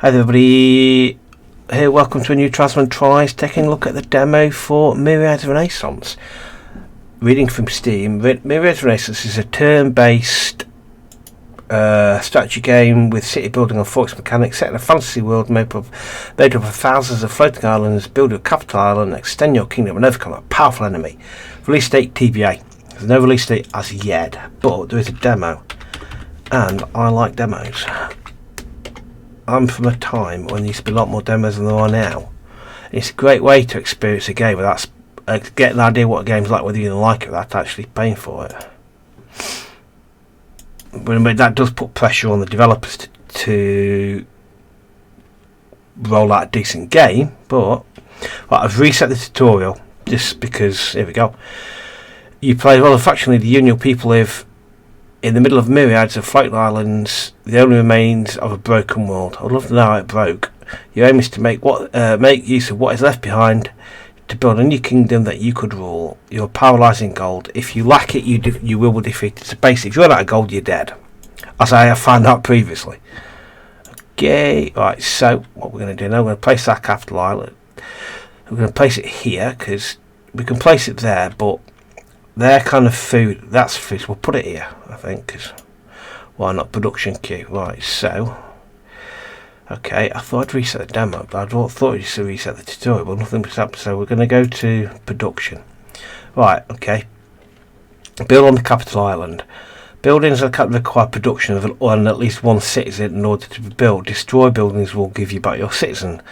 Hi everybody, here, welcome to a new Trouserman Tries, taking a look at the demo for Myriads Renaissance. Reading from Steam, Myriads Renaissance is a turn-based strategy game with city building and forks mechanics set in a fantasy world made up of thousands of floating islands. Build your capital island, extend your kingdom and overcome a powerful enemy. Release date TBA. There's no release date as yet, but there is a demo, and I like demos. I'm from a time when there used to be a lot more demos than there are now. It's a great way to experience a game without get an idea what a game's like, whether you like it, without actually paying for it. But that does put pressure on the developers to roll out a decent game. But I've reset the tutorial just because, here we go. You play, well, factually, the Union people live in the middle of myriads of floating islands, the only remains of a broken world. I'd love to know how it broke. Your aim is to make use of what is left behind to build a new kingdom that you could rule. You're paralysing gold. If you lack it, you will be defeated. So basically, if you run out of gold, you're dead. As I have found out previously. Okay, right, so what we're going to do now, we're going to place our capital island. We're going to place it here, because we can place it there, but their kind of food, that's food, so we'll put it here, I think, because why not? Production queue. Right, so okay, I thought I'd reset the demo, but I thought I'd just reset the tutorial, but nothing was happening, so we're going to go to production. Right, okay, build on the capital island. Buildings require production of at least one citizen in order to be built. Destroy buildings will give you back your citizen.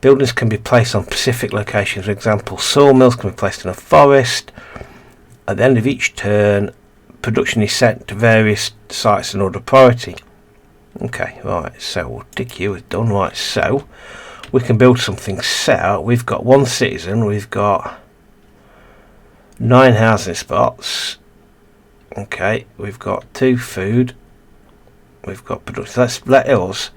Buildings can be placed on specific locations. For example, sawmills can be placed in a forest. At the end of each turn, production is sent to various sites in order of priority. Okay, right, so we'll tick you as done. Right, so we can build something set. We've got one citizen, we've got 9 housing spots. Okay, we've got 2 food, we've got production. Let us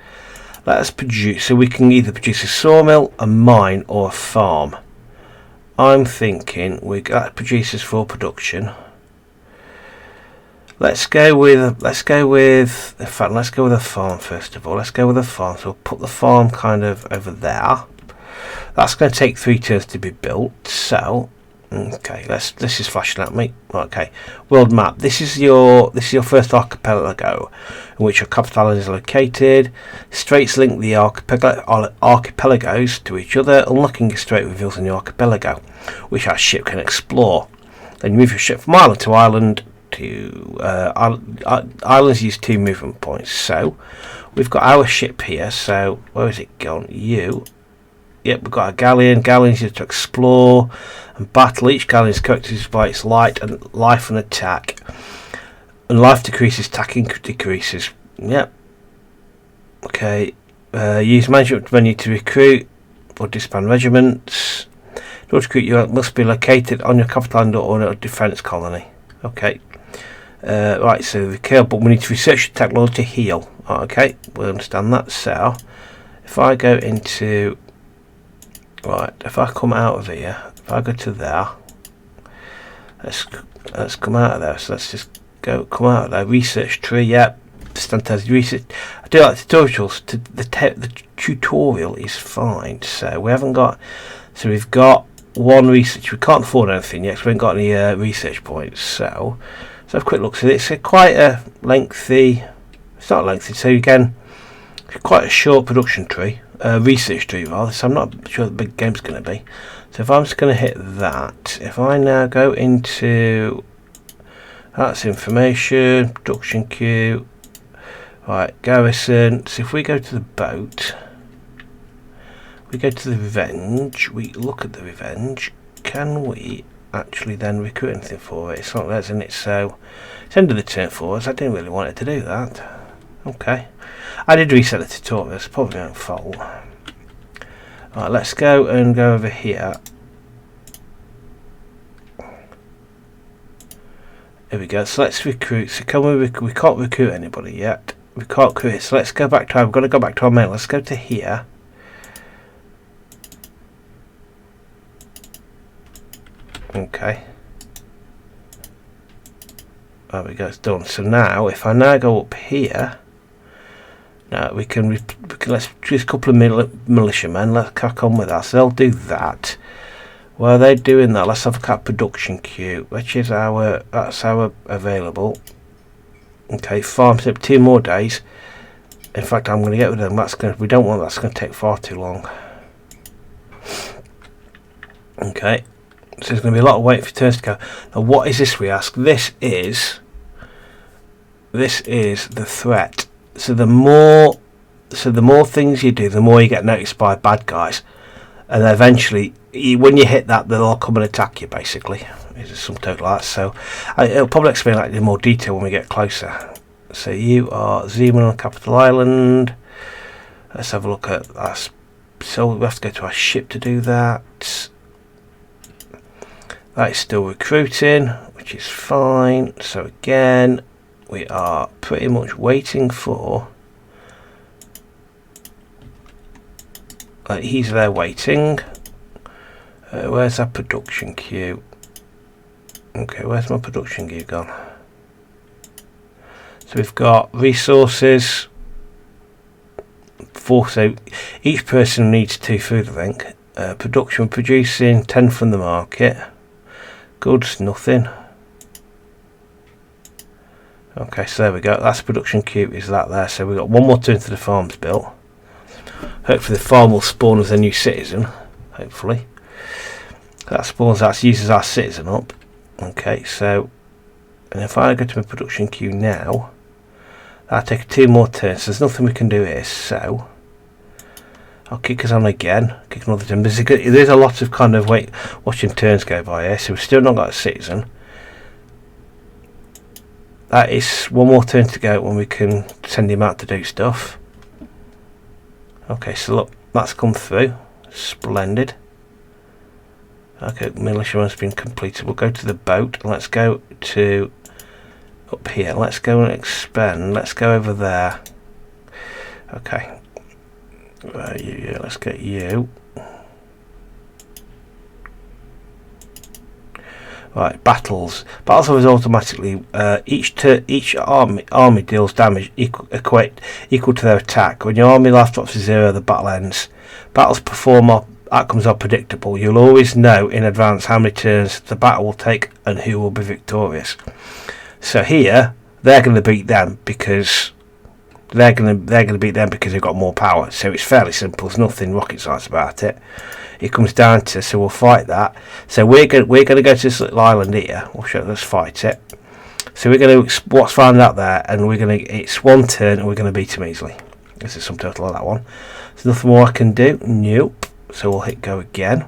produce, so we can either produce a sawmill, a mine, or a farm. I'm thinking that produces for production. Let's go with in fact, let's go with a farm first of all. Let's go with a farm. So we'll put the farm kind of over there. That's going to take 3 turns to be built. So okay, this is flashing at me. Okay, world map. This is your first archipelago, in which your capital island is located. Straits link the archipelagos to each other. Unlocking a strait reveals a new archipelago, which our ship can explore. Then you move your ship from island to island. Islands use 2 movement points. So we've got our ship here. So where is it gone? Yep, we've got a galleon. Galleons used to explore and battle. Each galleon is characterized by its life and attack. And life decreases, attacking decreases. Yep. Okay. Use management menu to recruit or disband regiments. In order to recruit, you must be located on your capital island or a defence colony. Okay. Right, so we kill, but we need to research the technology to heal. Okay, we understand that. So if I go into if I come out of here, if I go to there, let's come out of there. So let's just come out of there. Research tree, yep. Standard research. I do like tutorials. The tutorial is fine. So we haven't got. So we've got 1 research. We can't afford anything yet because we haven't got any research points. So let's have a quick look. So it's quite a lengthy. It's not lengthy. So again, quite a short production tree. Research tree rather, so I'm not sure the big game's going to be. So if I'm just going to hit that, if I now go into that's information, production queue, right, garrison. So if we go to the boat, we go to the revenge, we look at the revenge, can we actually then recruit anything for it? It's not there, isn't it? So it's end of the turn for us. I didn't really want it to do that. Okay, I did reset the tutorial, it's probably my own fault. Right, let's go over here. Here we go, so let's recruit. So we can't recruit anybody yet. We can't recruit, so let's go back to I've got to go back to our main. Let's go to here. Okay. There we go, it's done. So now, if I now go up here, Now we can let's choose a couple of militiamen. Let's crack on with that. So they'll do that. While they're doing that, let's have a look at production queue, which is that's our available. Okay, farm up 2 more days. In fact, I'm going to get rid of them. We don't want that's going to take far too long. Okay, so there's going to be a lot of waiting for turns to go. Now, what is this? We ask. This is the threat. So the more things you do, the more you get noticed by bad guys, and eventually, when you hit that, they'll all come and attack you. Basically, it's some total like that. So it'll probably explain that in more detail when we get closer. So you are Zeman on Capital Island. Let's have a look at that. So we have to go to our ship to do that. That is still recruiting, which is fine. So again, we are pretty much waiting for. He's there waiting. Where's our production queue? Okay, where's my production queue gone? So we've got resources. 4, so each person needs 2 food, I think. Production, producing 10 from the market. Goods, nothing. Okay, so there we go. That's production queue, is that there? So we've got 1 more turn to the farm's built. Hopefully the farm will spawn as a new citizen. Hopefully. That spawns, that uses our citizen up. Okay, so, and if I go to my production queue now, that'll take 2 more turns. So there's nothing we can do here, so I'll kick us on again. Kick another turn. There's a lot of kind of watching turns go by here, so we've still not got a citizen. That is 1 more turn to go when we can send him out to do stuff. Okay, so look, that's come through. Splendid. Okay, militiaman's been completed. We'll go to the boat. Let's go to up here. Let's go and expand. Let's go over there. Okay. Let's get you. Right, battles. Battles are automatically each army deals damage equal to their attack. When your army life drops to 0, the battle ends. Battles outcomes are predictable. You'll always know in advance how many turns the battle will take and who will be victorious. So here they're going to beat them because they're going to beat them because they've got more power. So it's fairly simple. There's nothing rocket science about it. It comes down to, so we'll fight that. So we're going to go to this little island here. Let's fight it. So we're going to what's found out there, and it's 1 turn, and we're going to beat them easily. This is some total on that one. There's nothing more I can do. Nope. So we'll hit go again.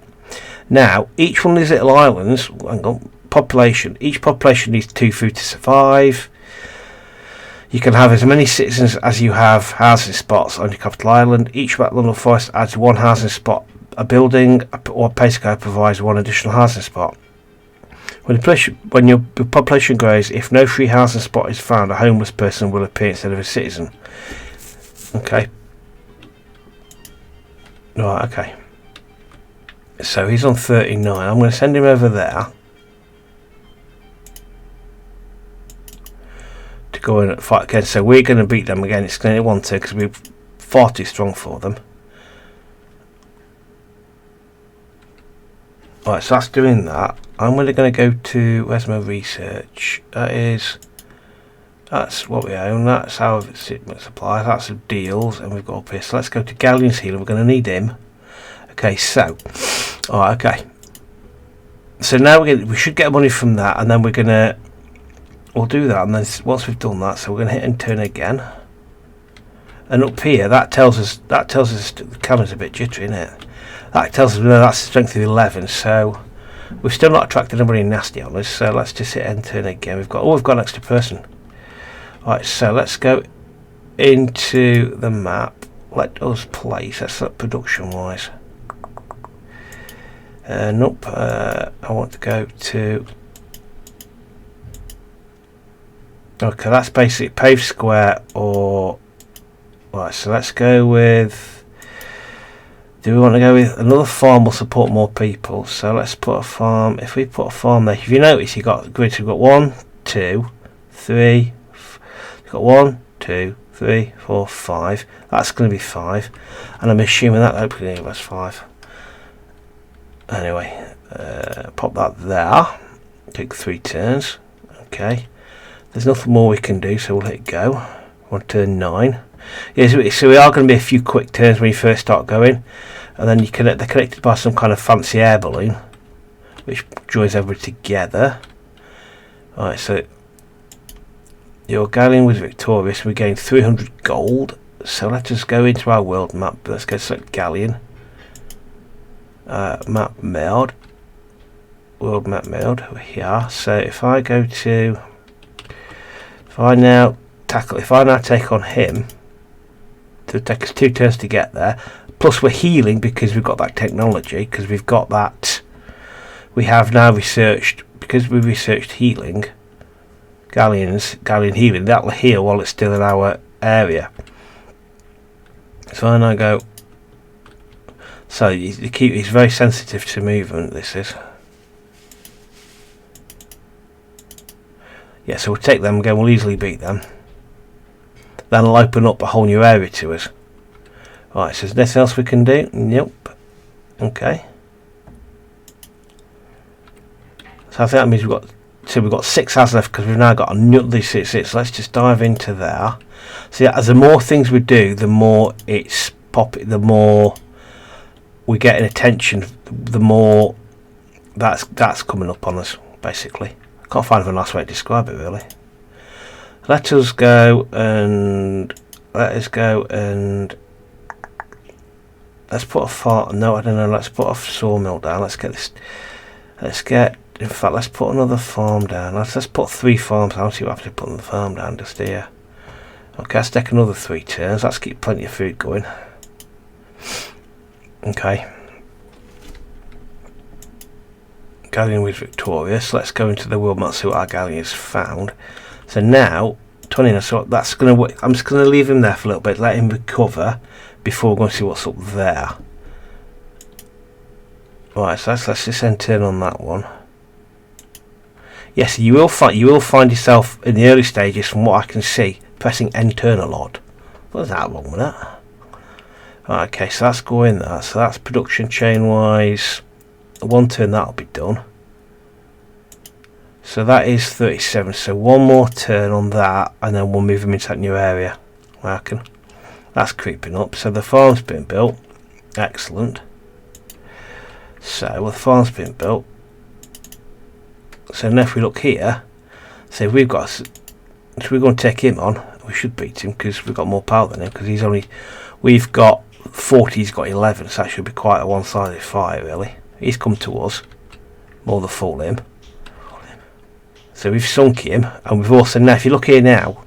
Now each one of these little islands, hang on, population. Each population needs 2 food to survive. You can have as many citizens as you have housing spots on your capital island. Each Little Forest adds 1 housing spot. A building or pace code provides 1 additional housing spot. When your population grows, if no free housing spot is found, a homeless person will appear instead of a citizen. Okay. Right, okay. So he's on 39. I'm going to send him over there to go in and fight again. So we're going to beat them again. It's going to want to because we're far too strong for them. Right, so that's doing that. I'm really going to go to, where's my research? That's what we own. That's our supplies. That's the deals, and we've got up here. So let's go to Galleon's Healer. We're going to need him. Okay, so, alright, okay. So now we should get money from that, and then we'll do that, and then once we've done that, so we're going to hit and turn again. And up here, that tells us the camera's a bit jittery, isn't it? That tells us that's the strength of 11, so we've still not attracted anybody nasty on us, so let's just hit and turn again. We've got an extra person. Right, so let's go into the map. Let us place, that's not production wise. Nope, I want to go to, okay, that's basically paved square or, right, so let's go with, do we want to go with another farm will support more people? So let's put a farm. If we put a farm there, if you notice, you've got grids. We've got 1, 2, 3. You've got 1, 2, 3, 4, 5. That's going to be 5, and I'm assuming that hopefully that's 5. Anyway, pop that there. Take 3 turns. Okay. There's nothing more we can do, so we'll hit go. On turn 9. Yeah, so we are going to be a few quick turns when you first start going, and then they're connected by some kind of fancy air balloon, which joins everybody together. Alright, so your galleon was victorious. We gained 300 gold. So let us go into our world map. Let's go select galleon. Map mode. World map mode. Here. So if I go to, if I now take on him, it'll take us 2 turns to get there. Plus we're healing because we've got that technology. Because we've got that. We have now researched, because we researched healing. Galleon healing, that'll heal while it's still in our area. So when I go, so it's very sensitive to movement, this is. Yeah, so we'll take them again, we'll easily beat them. Then it'll open up a whole new area to us. Right, so is there anything else we can do? Nope. Okay. So I think that means we've got 6 hours left, because we've now got another 6. So let's just dive into there. So yeah, as the more things we do, the more the more we get an attention, the more that's coming up on us, basically. I can't find a nice way to describe it, really. Let us go and let's put a farm. No, I don't know. Let's put a sawmill down. Let's get. In fact, let's put another farm down. Let's put 3 farms down. See what I have to put the farm down just here. Okay, let's take another 3 turns. Let's keep plenty of food going. Okay. Galleon was victorious. Let's go into the world map, see what our galleon has found. So now, 20. So that's going to. I'm just going to leave him there for a little bit, let him recover before we're going to see what's up there. Right, so let's just end turn on that one. Yes, you will find yourself in the early stages, from what I can see, pressing end turn a lot. What's that wrong with that? Right, okay, so that's going there. So that's production chain wise. 1 turn that'll be done. So that is 37. So 1 more turn on that, and then we'll move them into that new area. I reckon that's creeping up. So the farm's been built. Excellent. So the farm's been built. So now if we look here, so we're going to take him on. We should beat him because we've got more power than him, because we've got 40, he's got 11, so that should be quite a one-sided fight, really. He's come to us, more than fool him. So we've sunk him, and we've also, now if you look here now,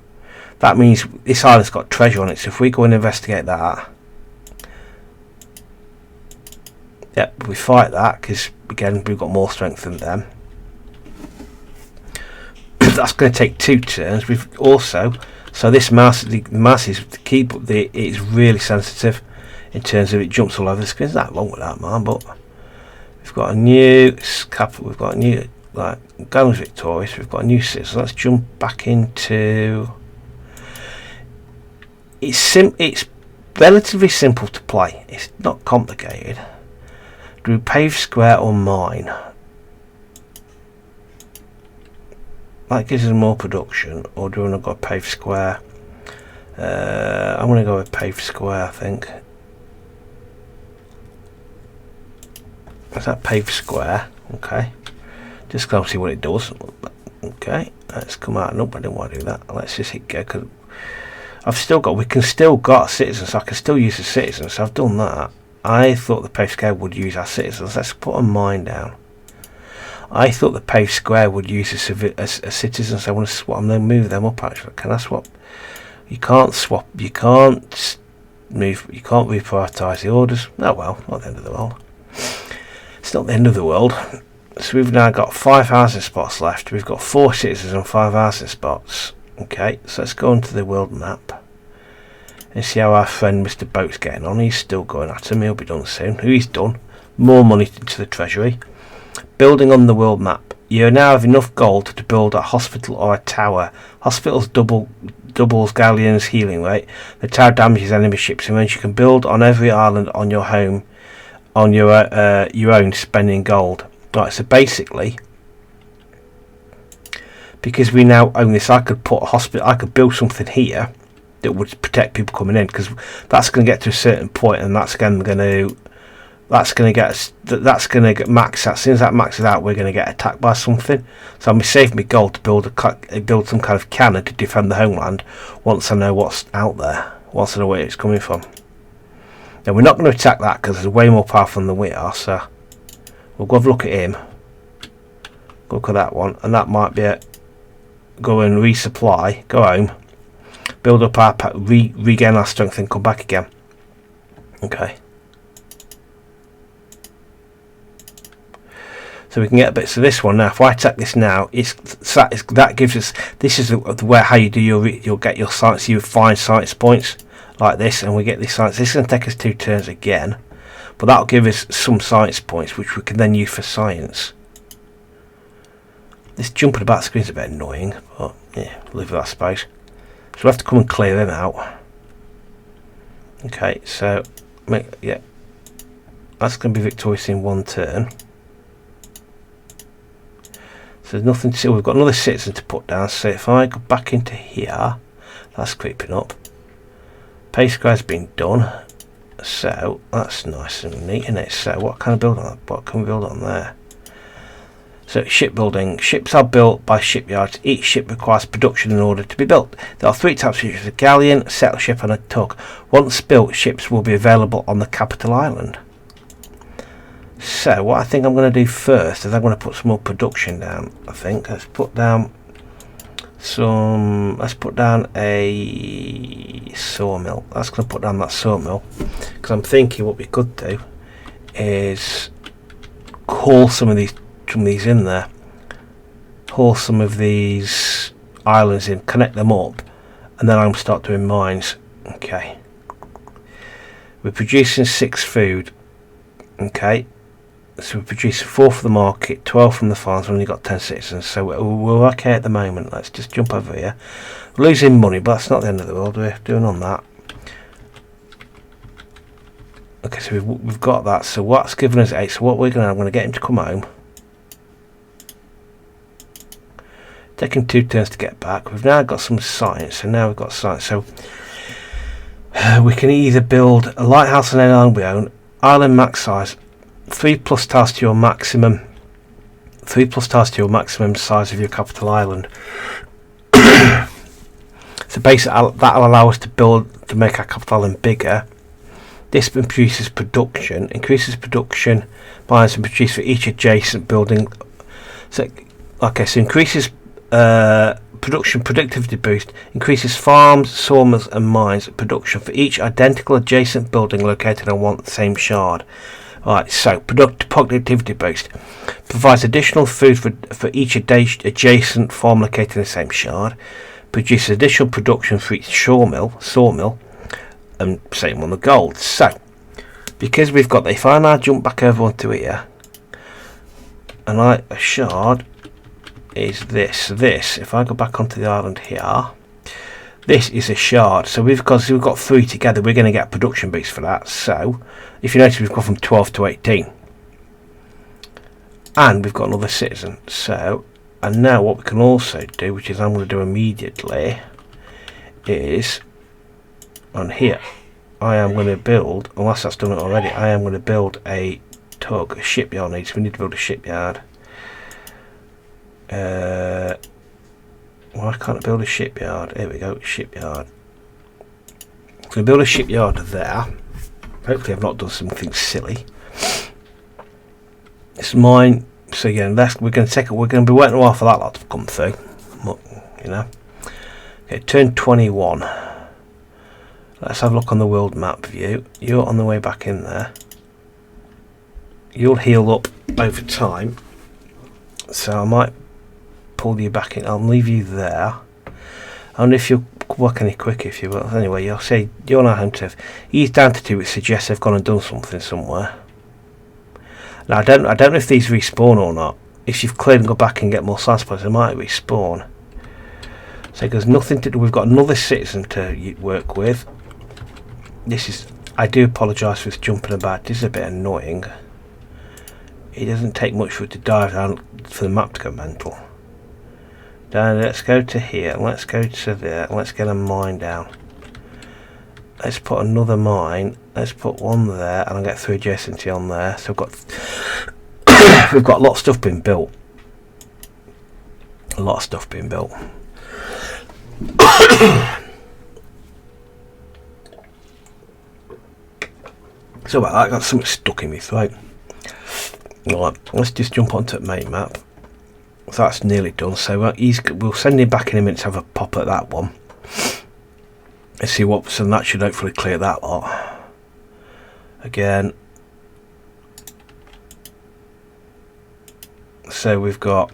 that means this island's got treasure on it, so if we go and investigate that, yep, we fight that, because again, we've got more strength than them. That's going to take 2 turns. We've also, so this mouse is the keyboard. It's really sensitive in terms of it jumps all over the screen. There's nothing wrong with that, man. But we've got a new capital. We've got a new Galleon's victorious. We've got a new city. So let's jump back into. It's relatively simple to play. It's not complicated. Do we pave square or mine? That gives us more production, or do we want to go pave square? I'm going to go with pave square, I think. Is that pave square? Okay. Just go see what it does. Okay. Let's come out. Nope, I didn't want to do that. Let's just hit go, because we can still got citizens, so I can still use the citizens, so I've done that. I thought the pave square would use our citizens. Let's put a mine down. I thought the paved square would use a citizen, so I want to swap. I'm going to move them up actually. Can I swap? You can't swap. You can't move. You can't reprioritise the orders. Oh well, not the end of the world. It's not the end of the world. So we've now got 5 housing spots left. We've got 4 citizens and 5 housing spots. Okay, so let's go onto the world map and see how our friend Mr. Boat's getting on. He's still going at him. He'll be done soon. He's done. More money into the treasury. Building on the world map. You now have enough gold to build a hospital or a tower. Hospitals double doubles galleons healing rate. The tower damages enemy ships, and you can build on every island on your home on your own, spending gold. Right, so basically, because we now own this, I could put a hospital, I could build something here that would protect people coming in, because that's going to get to a certain point, and that's going to get max out. As soon as that maxes out, we're going to get attacked by something. So I'm saving me gold to build some kind of cannon to defend the homeland once I know what's out there, once I know where it's coming from. Now we're not going to attack that because it's way more powerful than we are. So we'll go have a look at him. Look at that one, and that might be it. Go and resupply. Go home. Build up our regain our strength and come back again. Okay. So we can get a bit. So this one now, if I attack this now, that gives us. This is where how you do you'll get your science. You find science points like this, and we get this science. This is going to take us 2 turns again, but that'll give us some science points, which we can then use for science. This jumping about the screen is a bit annoying, but yeah, live with that space. So we'll have to come and clear them out. Okay, so yeah, that's going to be victorious in 1 turn. So there's nothing to see. We've got another citizen to put down. So if I go back into here, that's creeping up. Pace guy's been done. So that's nice and neat, isn't it? So what can I build on? What can we build on there? So shipbuilding. Ships are built by shipyards. Each ship requires production in order to be built. There are 3 types of ships: a galleon, a settler ship, and a tug. Once built, ships will be available on the capital island. So what I think I'm going to do first is I'm going to put some more production down. I think let's put down a sawmill. That's going to put down that sawmill, because I'm thinking what we could do is haul some of these in there, haul some of these islands in, connect them up, and then I'm going to start doing mines. Okay, we're producing 6 food. Okay, so we're producing 4 for the market, 12 from the farms. We've only got 10 citizens, so we're okay at the moment. Let's just jump over here. We're losing money, but that's not the end of the world. We're doing on that. Okay, so we've got that. So what's given us 8? So what we're going to, I'm going to get him to come home. Taking 2 turns to get back. We've now got some science, so now we've got science. So we can either build a lighthouse on any island we own, island max size, 3+ towers to your maximum. 3+ towers to your maximum size of your capital island. So basically, that'll allow us to make our capital island bigger. This produces production, increases production by and produce for each adjacent building. So, okay, so increases production productivity boost, increases farms, sawmills, and mines production for each identical adjacent building located on one same shard. Right, so productivity boost provides additional food for each adjacent farm located in the same shard, produces additional production for each sawmill, and same on the gold. So, because we've got that, if I now jump back over onto here, and a shard is this. If I go back onto the island here, this is a shard. So we've got 3 together, we're going to get production boost for that. So if you notice, we've gone from 12 to 18, and we've got another citizen. So, and now what we can also do, which is I'm going to do immediately, is on here I am going to build, unless that's done it already, I am going to build a tug, a shipyard needs. We need to build a shipyard. Why can't I build a shipyard? Here we go, shipyard. I'm going to build a shipyard there. Hopefully I've not done something silly. It's mine. So again, we're going to be waiting a while for that lot to come through. You know. Okay, turn 21. Let's have a look on the world map view. You're on the way back in there. You'll heal up over time, so I might pull you back in. I'll leave you there. I wonder if you'll work any quicker if you will. Anyway, you'll say you're not home turf. He's down to 2, which suggests they've gone and done something somewhere. Now I don't know if these respawn or not. If you've cleared and go back and get more science points, they might respawn. So there's nothing to do. We've got another citizen to work with. This is, I do apologise for this jumping about. This is a bit annoying. It doesn't take much for it to dive down for the map to go mental. Down, let's go to here, let's go to there, let's get a mine down. Let's put another mine, let's put one there, and I'll get 3 adjacency on there. So we've got a lot of stuff being built. A lot of stuff being built. So about that, I got something stuck in my throat. Right, let's just jump onto the main map. So that's nearly done. So we'll send him back in a minute to have a pop at that one. Let's see what. So that should hopefully clear that lot. Again. So we've got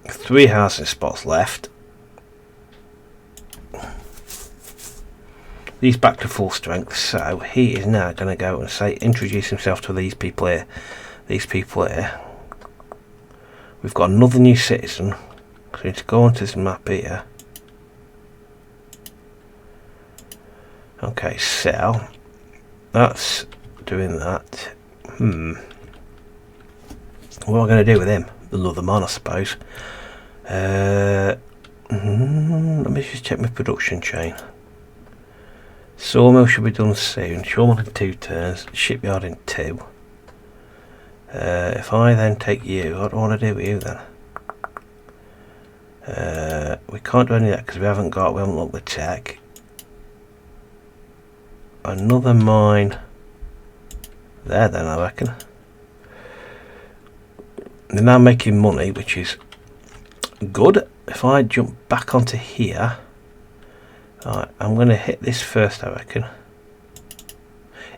3 housing spots left. He's back to full strength. So he is now going to go and say, introduce himself to these people here. These people here. We've got another new citizen, so we need to go onto this map here. Okay, so that's doing that. What am I going to do with him? Another man, I suppose. Let me just check my production chain. Sawmill should be done soon. Showman in 2 turns. Shipyard in 2. If I then take you, what do I want to do with you then? We can't do any of that because we haven't looked the tech. Another mine there then, I reckon. They're now making money, which is good. If I jump back onto here, right, I'm going to hit this first, I reckon.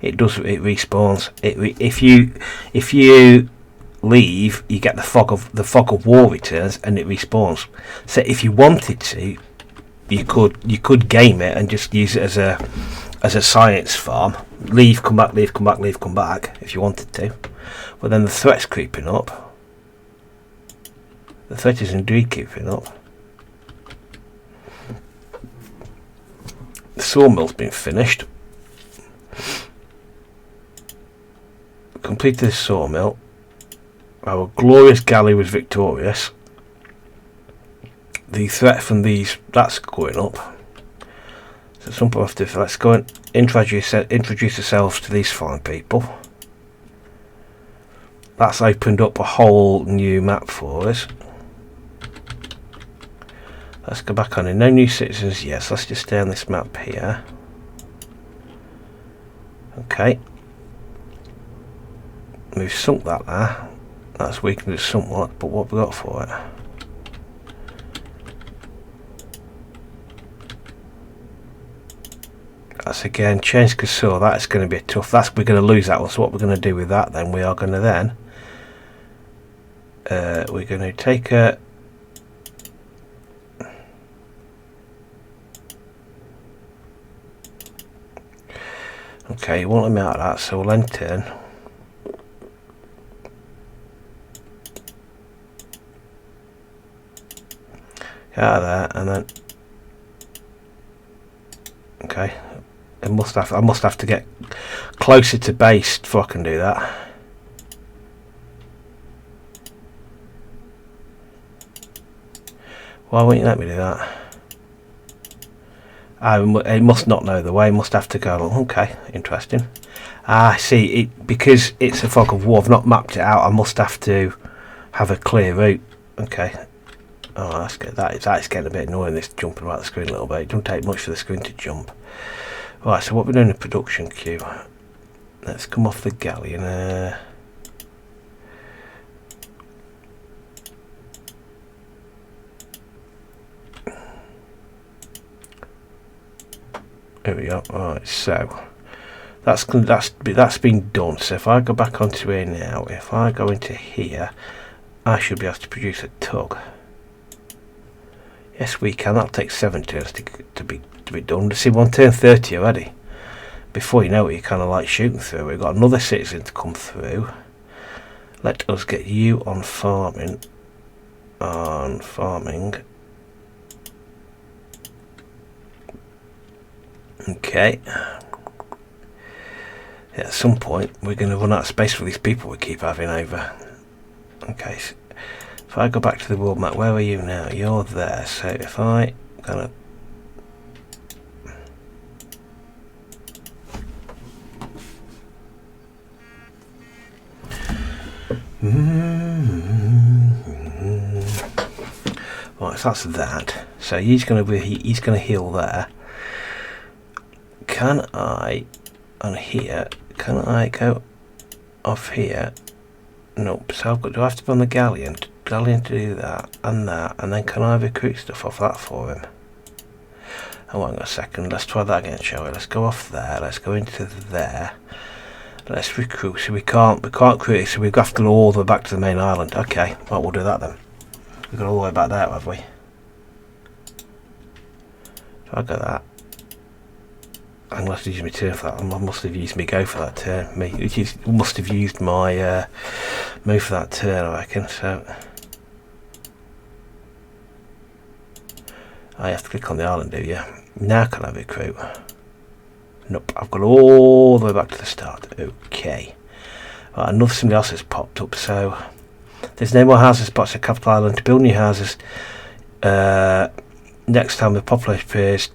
It does. It respawns. If you leave, you get the fog of war returns, and it respawns. So if you wanted to, you could game it and just use it as a science farm. Leave, come back, leave, come back, leave, come back. If you wanted to, but then the threat's creeping up. The threat is indeed creeping up. The sawmill's been finished. Completed the sawmill. Our glorious galley was victorious. The threat from these, that's going up. So some point after, let's go and introduce ourselves to these fine people. That's opened up a whole new map for us. Let's go back on in. No new citizens, yes. Let's just stay on this map here. Okay. We've sunk that there. That's weakened it somewhat, but what have we got for it? That's again change Casor. That's going to be a tough. We're going to lose that one. So what we're going to do with that then? We are going to then we're going to take a. Okay, you won't let me out of that, so we'll then turn. Out of there, and then okay. I must have to get closer to base before I can do that. Why won't you let me do that? It must not know the way. It must have to go along. Okay, interesting. See, because it's a fog of war, I've not mapped it out. I must have to have a clear route. Okay. Oh, that's good. That's getting a bit annoying, this jumping about the screen a little bit. It doesn't take much for the screen to jump. Right, so what we're doing in the production queue. Let's come off the galleon. There we go. Alright, so that's been done. So if I go back onto here now, if I go into here, I should be able to produce a tug. Yes, we can. That'll take 7 turns to be done. See, 1 turn 30 already. Before you know it, you're kind of like shooting through. We've got another citizen to come through. Let us get you on farming. On farming. Okay. Yeah, at some point we're going to run out of space for these people we keep having over. Okay, so if I go back to the world map, where are you now? You're there. So if I kind of right, so that's that. So he's going to heal there. Can I on here? Can I go off here? Nope. So do I have to be on the galleon to do that, and then can I recruit stuff off that for him? Oh, hang on a second. Let's try that again, shall we? Let's go off there. Let's go into there. Let's recruit. So we can't create. So we've got to go all the way back to the main island. Okay, well, we'll do that then. We've got all the way back there, have we? So I got that. I must have used my turn for that. I must have used my go for that turn. Must have used my move for that turn, I reckon. So I have to click on the island, do you? Now can I recruit? Nope. I've got all the way back to the start. Okay. Right, somebody else has popped up. So there's no more housing spots at Capital Island to build new houses. Next time the population appears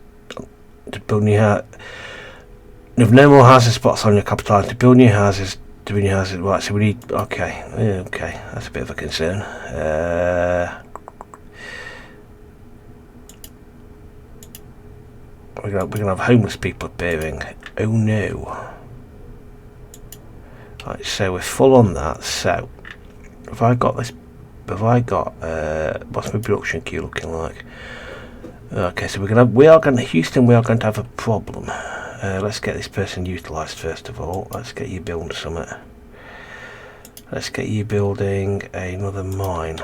to build new houses. There's no more housing spots on your Capital Island to build new houses. Right, so we need. Okay, that's a bit of a concern. We're gonna have homeless people appearing. Oh no! Right, so we're full on that. So, have I got this? What's my production queue looking like? Okay, so we are going to have a problem. Let's get this person utilised first of all. Let's get you building something. Let's get you building another mine.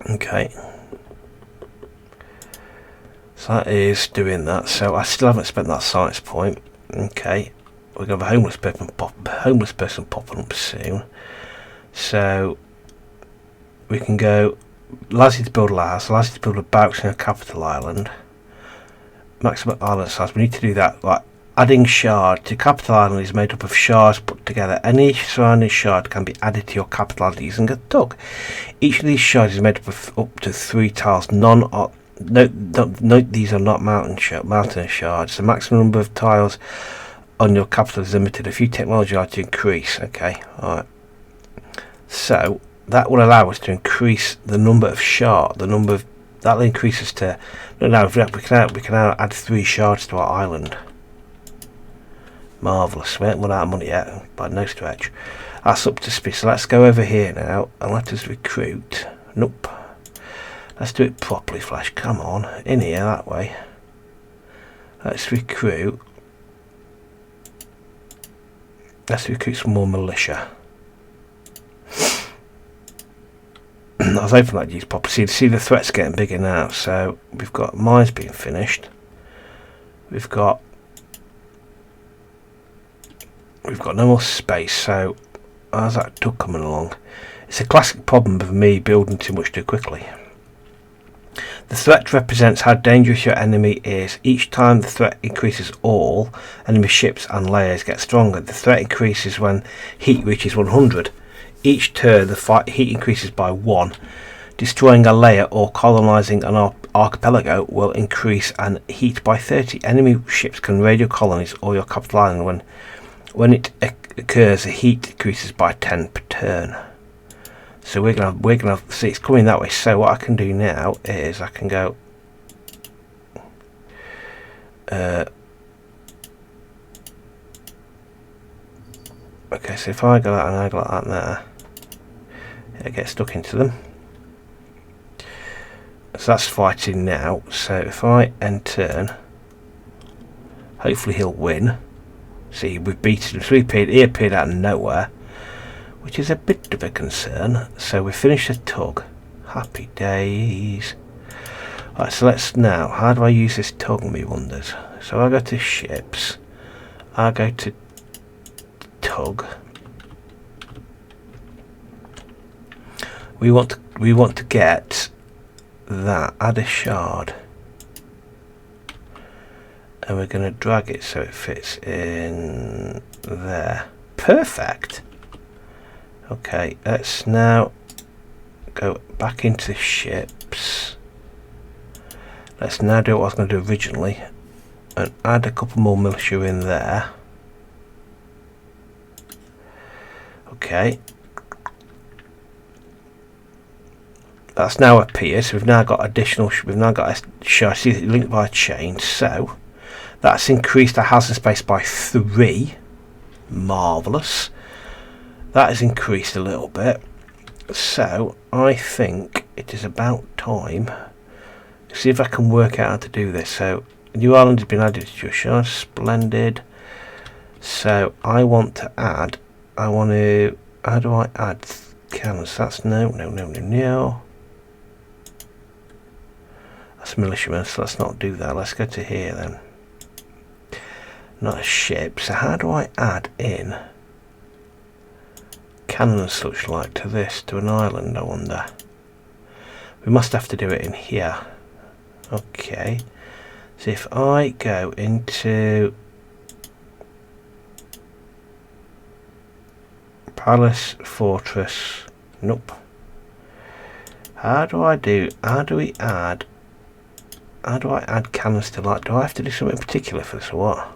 Okay. So that is doing that. So I still haven't spent that science point. Okay. We're going to have a homeless person popping up soon. So we can go Lassie to build a house, Lassie to build a barracks in a capital island. Maximum island size. We need to do that. Like adding shard to capital island is made up of shards put together. Any surrounding shard can be added to your capital island using a tug. Each of these shards is made up of up to 3 tiles. Note these are not mountain shards. The maximum number of tiles on your capital is limited. A few technology are to increase. Okay, alright. So that will allow us to increase the number of shards. That increases to. No, we can now add 3 shards to our island. Marvellous. We haven't run out of money yet, by no stretch. That's up to speed. So let's go over here now and let us recruit. Nope. Let's do it properly, Flash. Come on, in here that way. Let's recruit. Let's recruit some more militia. I was hoping I'd use properly. See the threat's getting bigger now. So we've got mines being finished. We've got no more space. So how's that tug coming along? It's a classic problem of me building too much too quickly. The threat represents how dangerous your enemy is. Each time the threat increases, all enemy ships and layers get stronger. The threat increases when heat reaches 100. Each turn the heat increases by 1. Destroying a layer or colonising an archipelago will increase and heat by 30. Enemy ships can raid your colonies or your capital island. When it occurs, the heat decreases by 10 per turn. So we're gonna see it's coming that way. So what I can do now is I can go. Okay, so if I go that and I go like that there, it gets stuck into them. So that's fighting now. So if I end turn, hopefully he'll win. See, we've beaten him. So he appeared out of nowhere, which is a bit of a concern. So we finished the tug. Happy days. Right, so let's now. How do I use this tug, me wonders? So I go to ships. I go to tug. We want to get that. Add a shard. and we're going to drag it so it fits in there. Perfect. Okay, let's now go back into ships. Let's now do what I was going to do originally and add a couple more militia in there. Okay, that's now appeared, so we've now got additional, we've now got a chassis linked by a chain, so that's increased our housing space by 3. Marvellous. That has increased a little bit, so I think it is about time. See if I can work out how to do this. So New Ireland has been added to your shard. Splendid. So I want to add, how do I add cannons? That's no. That's militiamen, so let's not do that. Let's go to here then. Not a ship. So how do I add in cannon and such like to this, to an island, I wonder? We must have to do it in here. Okay. So if I go into Palace, Fortress, nope. How do I add cannons to, like, do I have to do something particular for this or what?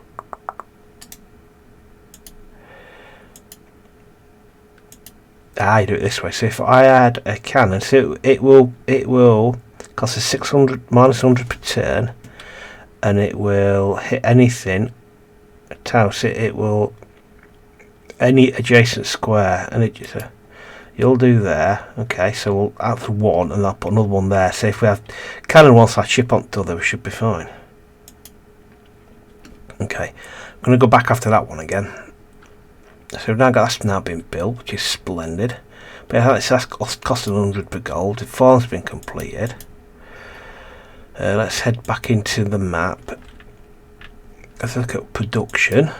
I do it this way. So if I add a cannon, so it will cost us 600 minus 100 per turn, and it will hit anything. So it will any adjacent square, and it just you'll do there. Okay, so we'll add the one, and I'll put another one there. So if we have cannon once I ship onto the other, we should be fine. Okay, I'm going to go back after that one again. So we've now got that's now been built, which is splendid. But yeah, that's costing 100 per gold. The farm's been completed. Let's head back into the map. Let's look at production.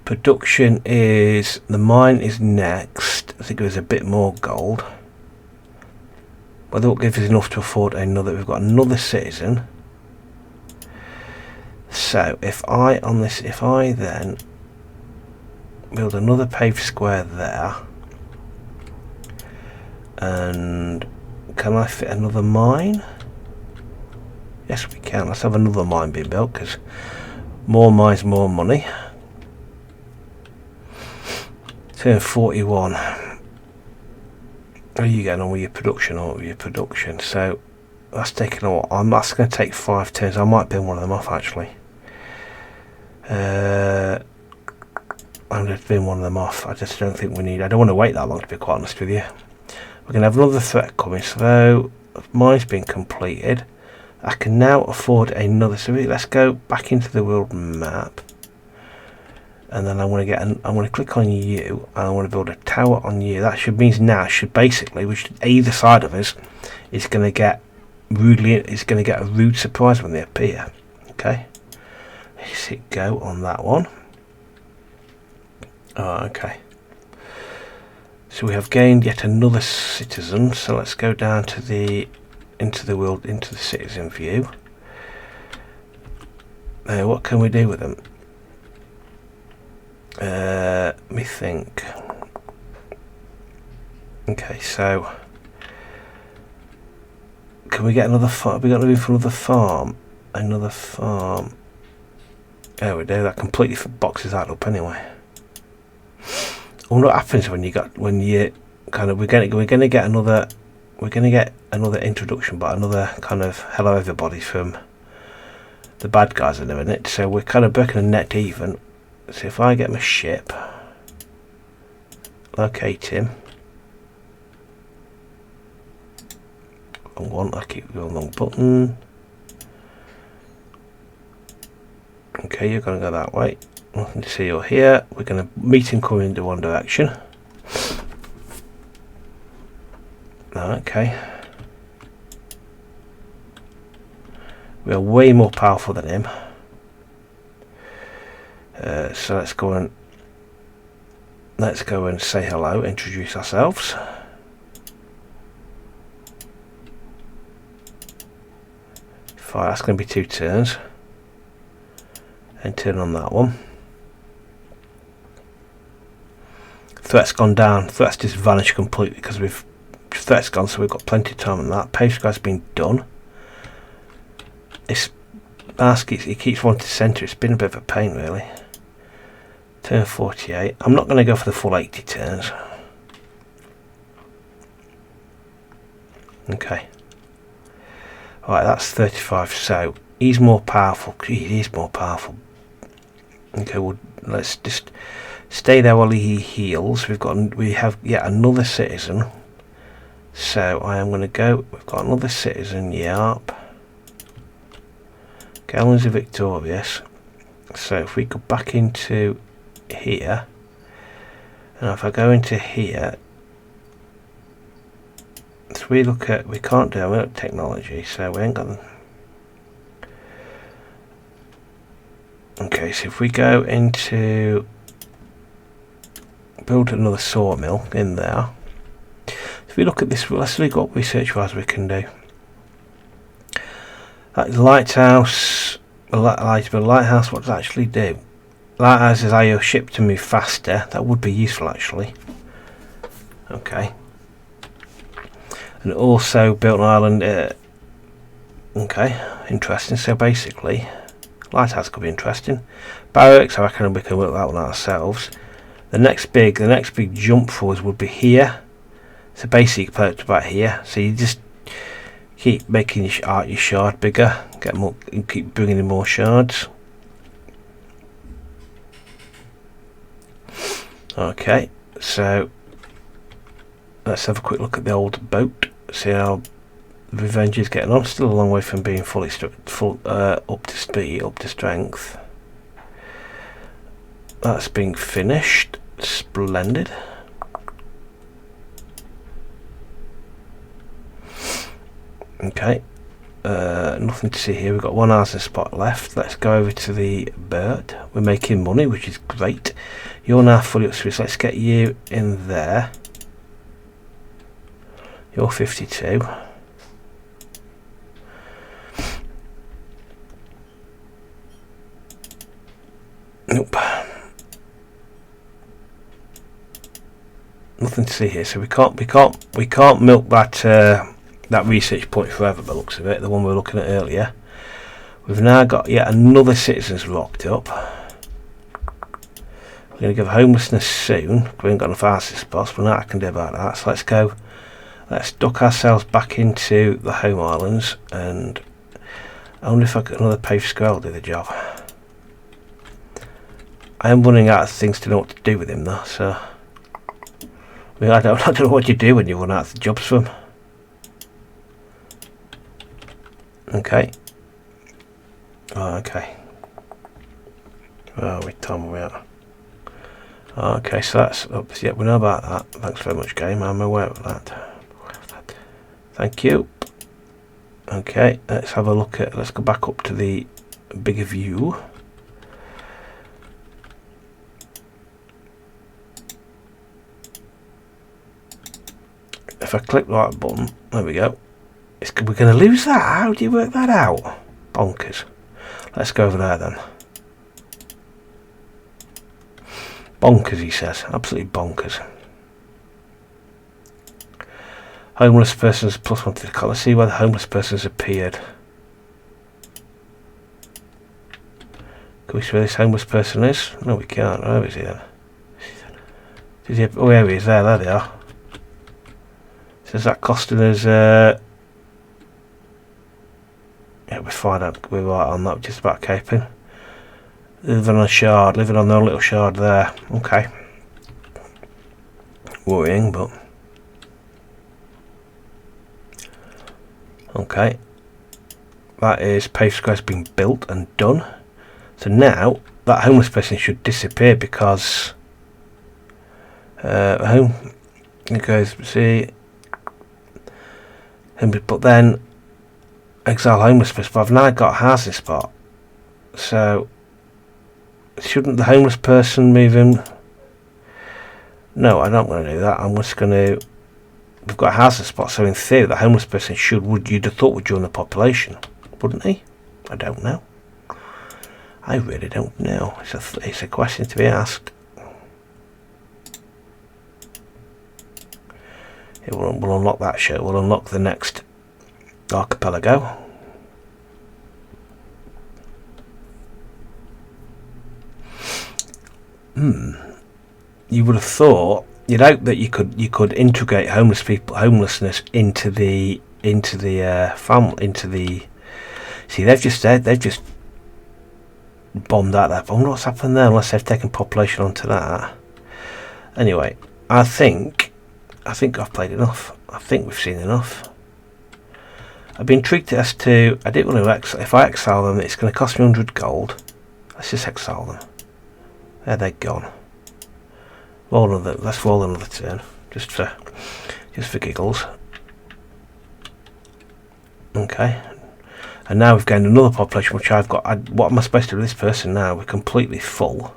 Production is, the mine is next. I think there's a bit more gold. Whether it will give us enough to afford another, we've got another citizen. So if I then build another paved square there, and can I fit another mine? Yes, we can. Let's have another mine being built, because more mines, more money. 241. Are you getting on with your production or with your production? So that's taking a while. That's going to take 5 turns. I might bin one of them off actually. I'm going to bin one of them off. I just don't think we need. I don't want to wait that long, to be quite honest with you. We're going to have another threat coming. So mine's been completed. I can now afford another. So let's go back into the world map, and then I want to get. I want to click on you, and I want to build a tower on you. That means now basically, which either side of us is going to get a rude surprise when they appear. Okay, let's hit go on that one. Oh, okay. So we have gained yet another citizen. So let's go down to into the citizen view. What can we do with them? Let me think. Okay, so can we get another farm? We got room for another farm. Another farm. There we do. That completely boxes that up anyway. What happens when you kind of we're gonna get another introduction, but another kind of hello everybody from the bad guys in a minute. So we're kind of breaking a net even. So if I get my ship, locate him. I keep going long button. Okay, you're gonna go that way. Nothing to see or hear. We're going to meet him coming into one direction. Okay. We are way more powerful than him. So let's go and say hello, introduce ourselves. Fine, that's going to be 2 turns. and turn on that one. Threat's gone down. Threat's just vanished completely because threat's gone, so we've got plenty of time on that. Page square's been done. This mask, it keeps wanting to centre. It's been a bit of a pain, really. Turn 48. I'm not going to go for the full 80 turns. Okay. Alright, that's 35. So he's more powerful. He is more powerful. Okay, well, let's just stay there while he heals. We have yet another citizen. So I am going to go. We've got another citizen. Yarp. Gallons are victorious. So if we go back into here, and if I go into here, so we look at, we can't do it technology, so we ain't got them. Okay, so if we go into build another sawmill in there. If we look at this, let's look what research wise we can do. That lighthouse, lighthouse, what does it actually do? Lighthouse is how your ship to move faster. That would be useful actually. Okay. And also built an island. Okay, interesting. So basically, lighthouse could be interesting. Barracks, I reckon we can work that one out ourselves. The next big jump for us would be here. So basically, you put it about here. So you just keep making your shard bigger. Get more. Keep bringing in more shards. Okay, so let's have a quick look at the old boat. See how the Revenge is getting on. Still a long way from being fully up to speed, up to strength. That's being finished. Splendid. Okay, nothing to see here. We've got one housing spot left. Let's go over to the bird. We're making money, which is great. You're now fully up to speed. So let's get you in there. You're 52. Nope. Nothing to see here. So we can't milk that research point forever, by the looks of it. The one we were looking at earlier. We've now got yet another citizens locked up. We're going to give homelessness soon. We ain't got enough housing spots, but nothing I can do about that. So let's go. Let's duck ourselves back into the home islands, and I wonder if I get another paved square will do the job. I am running out of things to know what to do with him though, so I mean, I don't know what you do when you run out of jobs for him. Okay. Oh, okay. Oh, what time are we at? Okay, so that's up. Yeah, we know about that. Thanks very much, game. I'm aware of that. Thank you. Okay, let's have a look at. Let's go back up to the bigger view. If I click the right button, there we go. We're going to lose that. How do you work that out? Bonkers. Let's go over there then. Bonkers, he says. Absolutely bonkers. Homeless persons +1 to the call. Let's see where the homeless persons appeared. Can we see where this homeless person is? No, we can't. Where is he then? Oh, here he is. There they are. Says that costing us. Yeah, we're fine. We're right on that. Just about caping. Living on a shard. Living on their little shard there. Okay. Worrying, but. Okay, that is paved square's been built and done. So now that homeless person should disappear because home goes see, but then exile homeless person. But I've now got a housing spot, so shouldn't the homeless person move in? No, I don't want to do that. I'm just going to. We've got a housing spot, so in theory the homeless person you'd have thought would join the population, wouldn't he? I don't know. I really don't know. It's a question to be asked. We'll unlock that show. We'll unlock the next archipelago. You would have thought, you'd hope that you could integrate homelessness into the See, they've just bombed out there. I wonder what's happened there, unless they've taken population onto that. Anyway, I think I've played enough. I think we've seen enough. I've been intrigued as to, I didn't want to if I exile them, it's going to cost me 100 gold. Let's just exile them. There, they're gone. Let's roll another turn, just for giggles. Okay. And now we've gained another population, which I've got. What am I supposed to do with this person now? We're completely full.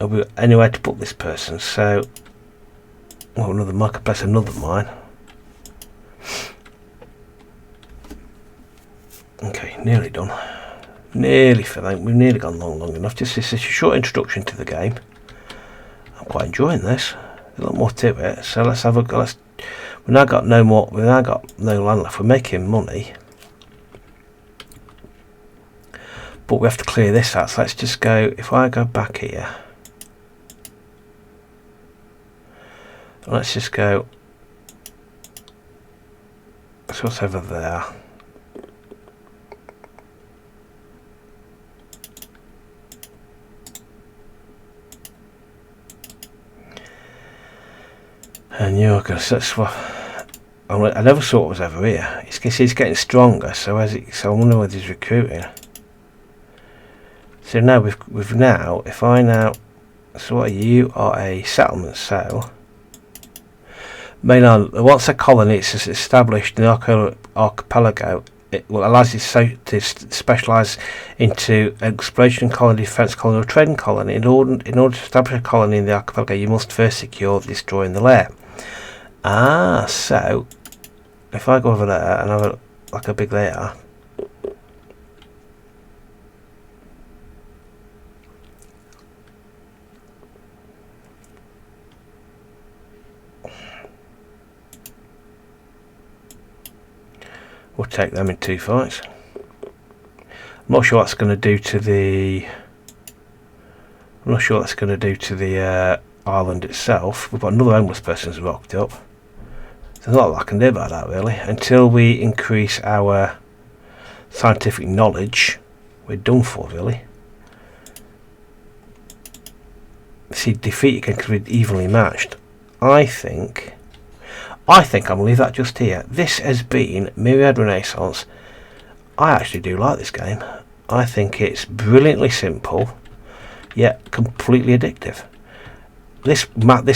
Have we got anywhere to put this person? So, well, another marketplace, another mine. Okay, nearly done. Nearly filling. We've nearly gone long enough. Just this is a short introduction to the game. I'm quite enjoying this. A lot more to it. So let's have a go. We've now got no more. We've now got no land left. We're making money. But we have to clear this out, so let's just go, if I go back here, let's just go, so what's over there? And you're going to swap. I never thought it was over here. It's getting stronger, so I wonder whether he's recruiting. So now we've now, if I now, so what are you? You are a settlement, so mainland, once a colony is established in the archipelago, it will allow you to specialise into exploration colony, defence colony or trading colony. In order to establish a colony in the archipelago, you must first secure destroying the lair. So if I go over there and have like a big layer, we'll take them in 2 fights. I'm not sure what that's going to do to the. I'm not sure what that's going to do to the island itself. We've got another homeless person who's rocked up. There's not a lot I can do about that really. Until we increase our scientific knowledge, we're done for really. See, defeat again because we're evenly matched. I think I'm going to leave that just here. This has been Myriad Renaissance. I actually do like this game. I think it's brilliantly simple, yet completely addictive. This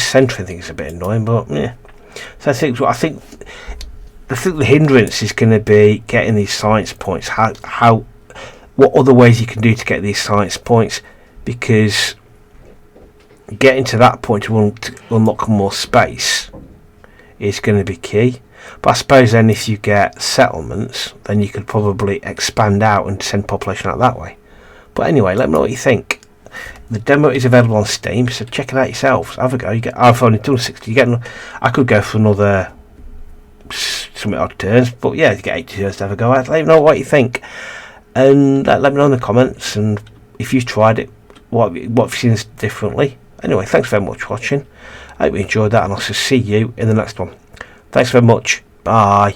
centering thing is a bit annoying, but yeah. So I think the hindrance is going to be getting these science points. What other ways you can do to get these science points? Because getting to that point to unlock more space is going to be key. But I suppose then if you get settlements, then you could probably expand out and send population out that way. But anyway, let me know what you think. The demo is available on Steam, so check it out yourselves. Have a go. I've only done 60. I could go for another some odd turns, but yeah, you get 80 turns to have a go at. Let me know what you think, and let me know in the comments. And if you've tried it, what have you seen differently? Anyway, thanks very much for watching. I hope you enjoyed that, and I'll see you in the next one. Thanks very much. Bye.